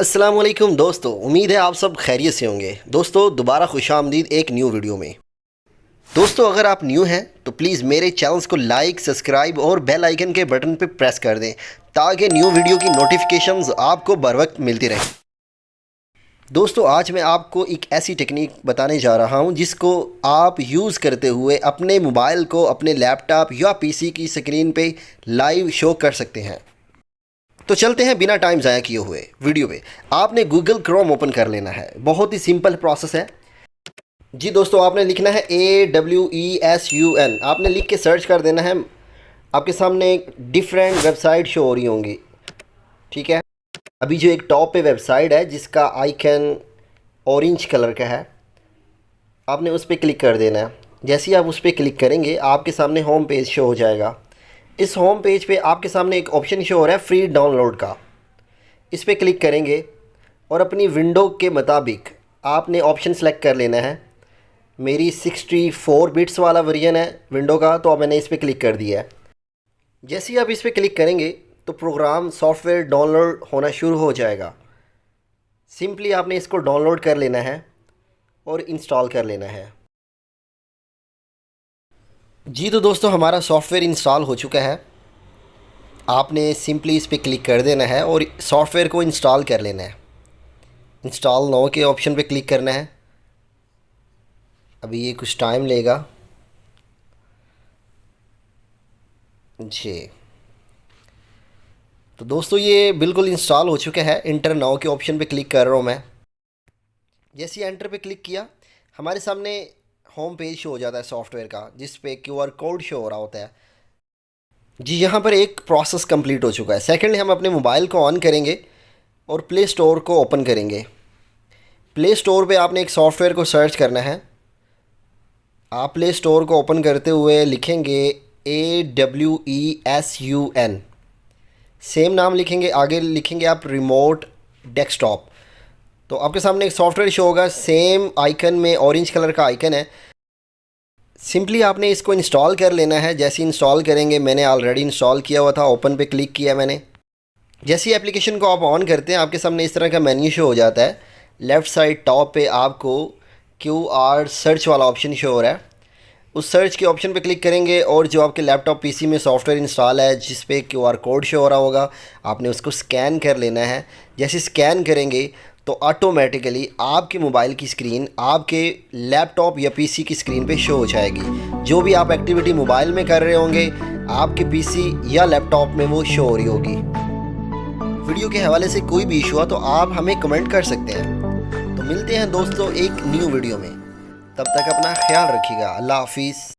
अस्सलाम वालेकुम दोस्तों, उम्मीद है आप सब खैरियत से होंगे। दोस्तों दोबारा खुशामदीद एक न्यू वीडियो में। दोस्तों अगर आप न्यू हैं तो प्लीज़ मेरे चैनल्स को लाइक, सब्सक्राइब और बेल आइकन के बटन पे प्रेस कर दें ताकि न्यू वीडियो की नोटिफिकेशंस आपको बर वक्त मिलती रहें। दोस्तों आज मैं आपको एक ऐसी टेक्निक बताने जा रहा हूं जिसको आप यूज़ करते हुए अपने मोबाइल को अपने लैपटॉप या पीसी की स्क्रीन पे लाइव शो कर सकते हैं। तो चलते हैं बिना टाइम ज़ाया किए हुए वीडियो पे। आपने गूगल क्रोम ओपन कर लेना है, बहुत ही सिंपल प्रोसेस है जी। दोस्तों आपने लिखना है AWESUN, आपने लिख के सर्च कर देना है। आपके सामने डिफरेंट वेबसाइट शो हो रही होंगी, ठीक है। अभी जो एक टॉप पे वेबसाइट है जिसका आइकन ऑरेंज कलर का है, आपने उस पर क्लिक कर देना है। जैसे ही आप उस पर क्लिक करेंगे आपके सामने होम पेज शो हो जाएगा। इस होम पेज पे आपके सामने एक ऑप्शन शो हो रहा है फ्री डाउनलोड का। इस पर क्लिक करेंगे और अपनी विंडो के मुताबिक आपने ऑप्शन सेलेक्ट कर लेना है। मेरी 64 बिट्स वाला वर्जन है विंडो का, तो अब मैंने इस पर क्लिक कर दिया है। जैसे ही आप इस पर क्लिक करेंगे तो प्रोग्राम सॉफ्टवेयर डाउनलोड होना शुरू हो जाएगा। सिंपली आपने इसको डाउनलोड कर लेना है और इंस्टॉल कर लेना है जी। तो दोस्तों हमारा सॉफ्टवेयर इंस्टॉल हो चुका है। आपने सिंपली इस पर क्लिक कर देना है और सॉफ्टवेयर को इंस्टॉल कर लेना है। इंस्टॉल नाउ के ऑप्शन पे क्लिक करना है। अभी ये कुछ टाइम लेगा जी। तो दोस्तों ये बिल्कुल इंस्टॉल हो चुका है। इंटर नाउ के ऑप्शन पे क्लिक कर रहा हूँ मैं। जैसे ही एंटर पे क्लिक किया हमारे सामने होम पेज शो हो जाता है सॉफ्टवेयर का, जिस पे QR कोड शो हो रहा होता है जी। यहाँ पर एक प्रोसेस कंप्लीट हो चुका है। सेकेंडली हम अपने मोबाइल को ऑन करेंगे और प्ले स्टोर को ओपन करेंगे। प्ले स्टोर पे आपने एक सॉफ्टवेयर को सर्च करना है। आप प्ले स्टोर को ओपन करते हुए लिखेंगे AWESUN, सेम नाम लिखेंगे, आगे लिखेंगे आप रिमोट डेस्कटॉप। तो आपके सामने एक सॉफ्टवेयर शो होगा, सेम आइकन में ऑरेंज कलर का आइकन है। सिंपली आपने इसको इंस्टॉल कर लेना है। जैसे ही इंस्टॉल करेंगे, मैंने ऑलरेडी इंस्टॉल किया हुआ था, ओपन पे क्लिक किया मैंने। जैसे ही एप्लीकेशन को आप ऑन करते हैं आपके सामने इस तरह का मेन्यू शो हो जाता है। लेफ़्ट साइड टॉप पे आपको QR सर्च वाला ऑप्शन शो हो रहा है। उस सर्च के ऑप्शन पे क्लिक करेंगे और जो आपके लैपटॉप पीसी में सॉफ्टवेयर इंस्टॉल है जिस पे QR कोड शो हो रहा होगा, आपने उसको स्कैन कर लेना है। जैसे स्कैन करेंगे तो ऑटोमेटिकली आपके मोबाइल की स्क्रीन आपके लैपटॉप या पीसी की स्क्रीन पे शो हो जाएगी। जो भी आप एक्टिविटी मोबाइल में कर रहे होंगे आपके पीसी या लैपटॉप में वो शो हो रही होगी। वीडियो के हवाले से कोई भी इशू हो तो आप हमें कमेंट कर सकते हैं। तो मिलते हैं दोस्तों एक न्यू वीडियो में, तब तक अपना ख्याल रखिएगा। अल्लाह हाफिज़।